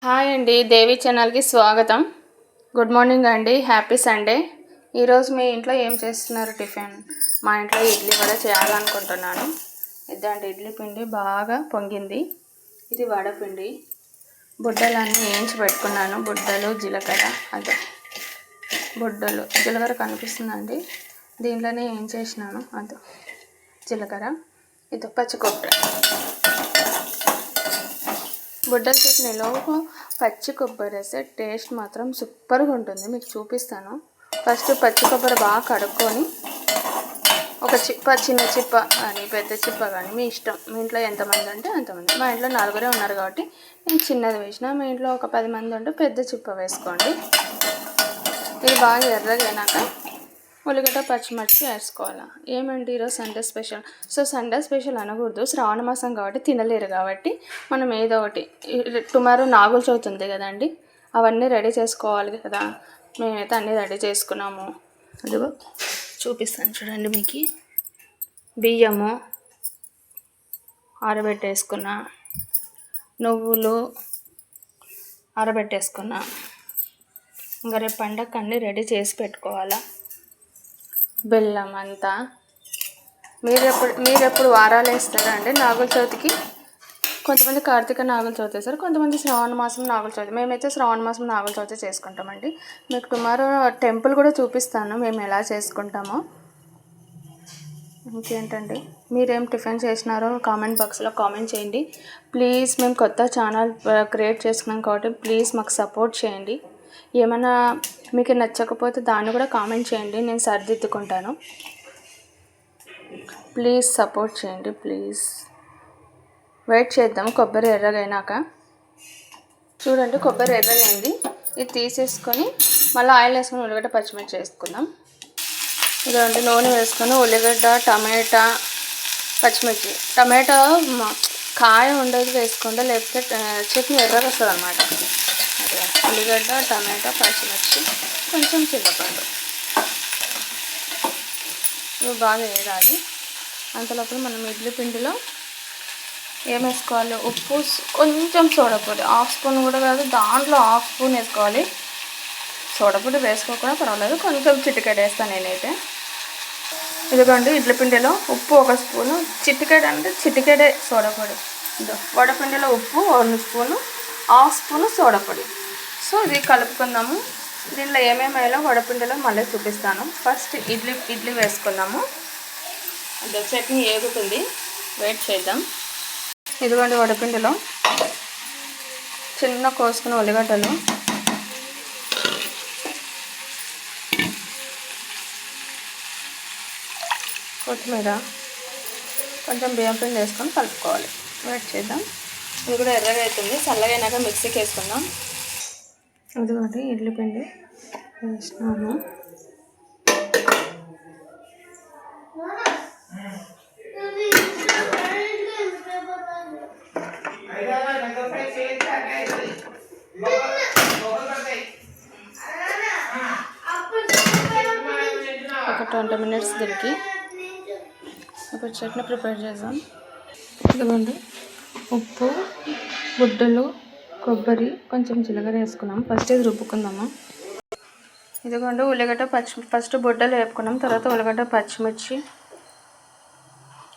Hi అండి, దేవి ఛానల్కి స్వాగతం. గుడ్ మార్నింగ్ అండి, హ్యాపీ సండే. ఈరోజు మీ ఇంట్లో ఏం చేస్తున్నారు టిఫిన్? మా ఇంట్లో ఇడ్లీ వడ చేయాలనుకుంటున్నాను. ఇదండి ఇడ్లీ పిండి బాగా పొంగింది. ఇది వడపిండి. బుడ్డలన్నీ వేయించి పెట్టుకున్నాను. బుడ్డలు జీలకర్ర, అదే బుడ్డలు జీలకర్ర కనిపిస్తుందండి. దీంట్లోనే ఏం చేసినాను, అదే జీలకర్ర, ఇది పచ్చి కొబ్బరి. బుడ్డల చట్నీలో పచ్చి కొబ్బరి వేస్తే టేస్ట్ మాత్రం సూపర్గా ఉంటుంది. మీకు చూపిస్తాను. ఫస్ట్ పచ్చి కొబ్బరి బాగా కడుక్కొని ఒక చిన్న చిప్ప కానీ పెద్ద చిప్ప కానీ మీ ఇష్టం. మీ ఇంట్లో ఎంతమంది ఉంటే అంతమంది. మా ఇంట్లో 4 ఉన్నారు కాబట్టి నేను చిన్నది వేసిన. మీ ఇంట్లో ఒక 10 మంది ఉంటే పెద్ద చిప్ప వేసుకోండి. ఇది బాగా ఎర్రగైనాక ఉల్లిగడ్డ పచ్చిమిర్చి వేసుకోవాలి. ఏమంటే ఈరోజు Sunday special. So Sunday special అనకూడదు, శ్రావణ మాసం కాబట్టి తినలేరు కాబట్టి మనం ఏదో ఒకటి. టుమారో నాగుల చవితి ఉంది కదండి, అవన్నీ రెడీ చేసుకోవాలి కదా. మేమైతే అన్నీ రెడీ చేసుకున్నాము. అదిగో చూపిస్తాను చూడండి మీకు. బియ్యము ఆరబెట్టేసుకున్నా, నువ్వులు ఆరబెట్టేసుకున్నా. ఇంకా రేపు పండగకి అన్నీ రెడీ చేసి పెట్టుకోవాలా. బెల్లం అంతా. మీరెప్పుడు వారాలు వేస్తారా అండి నాగుల చవితికి? కొంతమంది కార్తీక నాగుల చవితి వేస్తారు, కొంతమంది శ్రావణ మాసం నాగుల చవితి. మేమైతే శ్రావణ మాసం నాగుల చవితి చేసుకుంటామండి. మీకు టుమారో టెంపుల్ కూడా చూపిస్తాను మేము ఎలా చేసుకుంటామో. ఇంకేంటండి, మీరేం టిఫిన్ చేసినారో కామెంట్ బాక్స్లో కామెంట్ చేయండి ప్లీజ్. మేము కొత్త ఛానల్ క్రియేట్ చేసుకున్నాం కాబట్టి ప్లీజ్ మాకు సపోర్ట్ చేయండి. ఏమైనా మీకు నచ్చకపోతే దాన్ని కూడా కామెంట్ చేయండి, నేను సరిదిద్దుకుంటాను. ప్లీజ్ సపోర్ట్ చేయండి ప్లీజ్. వెయిట్ చేద్దాం కొబ్బరి ఎర్రగైనాక. చూడండి కొబ్బరి ఎర్రగైంది. ఇది తీసేసుకొని మళ్ళీ ఆయిల్ వేసుకొని ఉల్లిగడ్డ పచ్చిమిర్చి వేసుకుందాం. ఇదండి నూనె వేసుకొని ఉల్లిగడ్డ, టమాటా, పచ్చిమిర్చి. టమాటా కాయ ఉండేది వేసుకోండి, లేకపోతే చట్నీ ఎర్రగా వస్తుంది అన్నమాట. అదే ఉల్లిగడ్డ, టమాటా, పచ్చిమిర్చి, కొంచెం చింతపండు. ఇవి బాగా వేయాలి. అంతలోపల మనం ఇడ్లీ పిండిలో ఏం వేసుకోవాలి, ఉప్పు, కొంచెం సోడాపొడి, 1/2 స్పూన్ కూడా కాదు, దాంట్లో 1/2 స్పూన్ వేసుకోవాలి. సోడాపొడి వేసుకోకుండా పర్వాలేదు, కొంచెం చిటికెడు వేస్తాను నేనైతే. ఇదిగోండి ఇడ్లీ పిండిలో ఉప్పు 1 స్పూను, చిటికెడు అంటే చిటికెడే సోడాపొడి. వడపిండిలో ఉప్పు 1 స్పూను, 1/2 స్పూను సోడాపొడి. సో ఇది కలుపుకుందాము. దీనిలో ఏమేమి వేయాలో వడపిండిలో మళ్ళీ చూపిస్తాను. ఫస్ట్ ఇడ్లీ వేసుకుందాము. అంటే చట్నీ ఏగుతుంది, వెయిట్ చేద్దాం. ఇదిగోండి వడపిండిలో చిన్న కోసుకున్న ఉల్లిగడ్డలు, కొత్తిమీర, కొంచెం బియ్యం పిండి వేసుకొని కలుపుకోవాలి. వెయిట్ చేద్దాం. ఇది కూడా ఎర్రగా అవుతుంది. చల్లగా అయినాక మిక్సీకి వేసుకుందాం. ఇదిగోండి ఇడ్లీ పిండి వేసినాను. ఒక 20 మినిట్స్ దీనికి. ఇప్పుడు చట్నీ ప్రిపేర్ చేద్దాం. ఇదిగోండి ఉప్పు, బుడ్డలు, కొబ్బరి, కొంచెం జీలకర్ర వేసుకున్నాం. ఫస్ట్ ఇది రుబ్బుకుందాము. ఇదిగోండి ఉల్లిగడ్డ ఫస్ట్ బుడ్డలు వేపుకున్నాం, తర్వాత ఉల్లిగడ్డ, పచ్చిమిర్చి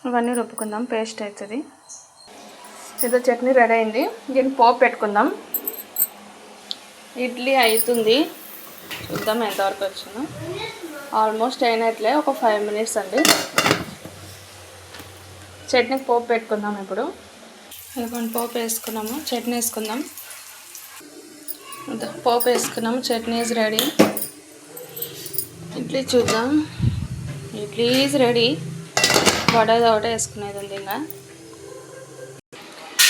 ఇవన్నీ రుబ్బుకుందాం, పేస్ట్ అవుతుంది. ఇదో చట్నీ రెడీ అయింది. దీన్ని పోపు పెట్టుకుందాం. ఇడ్లీ అవుతుంది, చూద్దాం ఎంతవరకు వచ్చిందో. ఆల్మోస్ట్ అయినట్లే, ఒక 5 మినిట్స్ అండి. చట్నీకి పోపు పెట్టుకుందాం ఇప్పుడు. ఇదిగోండి పోపు వేసుకున్నాము, చట్నీ వేసుకుందాం. పోపు వేసుకున్నాము, చట్నీ ఈజ్ రెడీ. ఇడ్లీ చూద్దాం. Idli is ready. వడ ఒకటే వేసుకునేది ఉంది. ఇంకా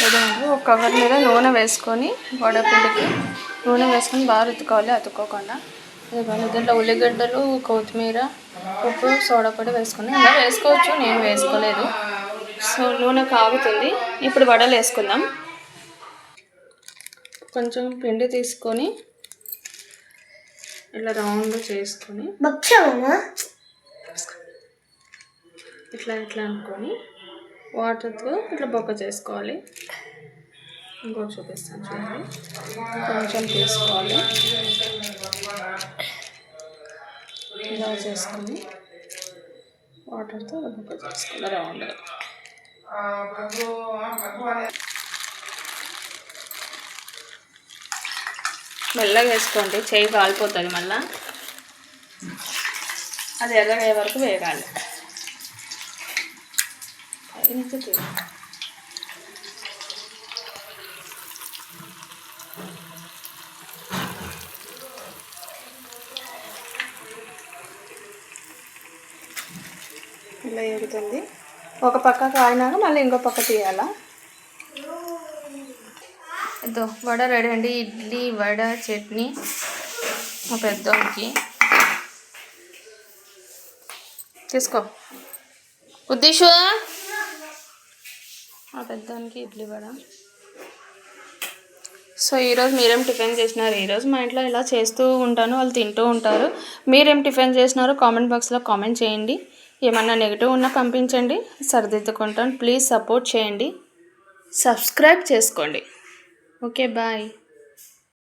ఏదండి ఒక కవర్ మీద నూనె వేసుకొని వడపిండికి నూనె వేసుకొని బాగా రుద్దుకోవాలి, అతుక్కోకుండా. ఇదిగోండి దీంట్లో ఉల్లిగడ్డలు, కొత్తిమీర, ఉప్పు, సోడాపొడి వేసుకుని అలా వేసుకోవచ్చు, నేను వేసుకోలేదు. సో నూనె కాగుతుంది. ఇప్పుడు వడలు వేసుకుందాం. కొంచెం పిండి తీసుకొని ఇలా రౌండ్ చేసుకొని ఇట్లా అనుకొని వాటర్తో ఇట్లా బొక్క చేసుకోవాలి. ఇంకోటి చూపిస్తాను చూడండి. కొంచెం తీసుకోవాలి, ఇలా చేసుకొని వాటర్తో రుబ్బు చేసుకోవాలి రౌండ్గా. మెల్లగా వేసుకోండి, చేయి కాలిపోతుంది మళ్ళా. అది ఎర్రగయ్యే వరకు వేగాలి. ఇలా ఎగుతుంది. ఒక పక్క కాయినాక మళ్ళీ ఇంకో పక్క తీయాలా. ఇదో వడ రెడీ అండి. ఇడ్లీ, వడ, చట్నీ మా పెద్దోడికి. తీసుకో ఉద్దేశు. మా పెద్దోనికి ఇడ్లీ, వడ. సో ఈరోజు మీరేం టిఫిన్ చేసినారు? ఈరోజు మా ఇంట్లో ఇలా చేస్తూ ఉంటాను, వాళ్ళు తింటూ ఉంటారు. మీరేం టిఫిన్ చేసినారో కామెంట్ బాక్స్లో కామెంట్ చేయండి. ఏమన్నా నెగిటివ్ ఉన్నా పంపించండి, సరిదిద్దుకుంటాను. ప్లీజ్ సపోర్ట్ చేయండి, సబ్స్క్రైబ్ చేసుకోండి. Okay, bye.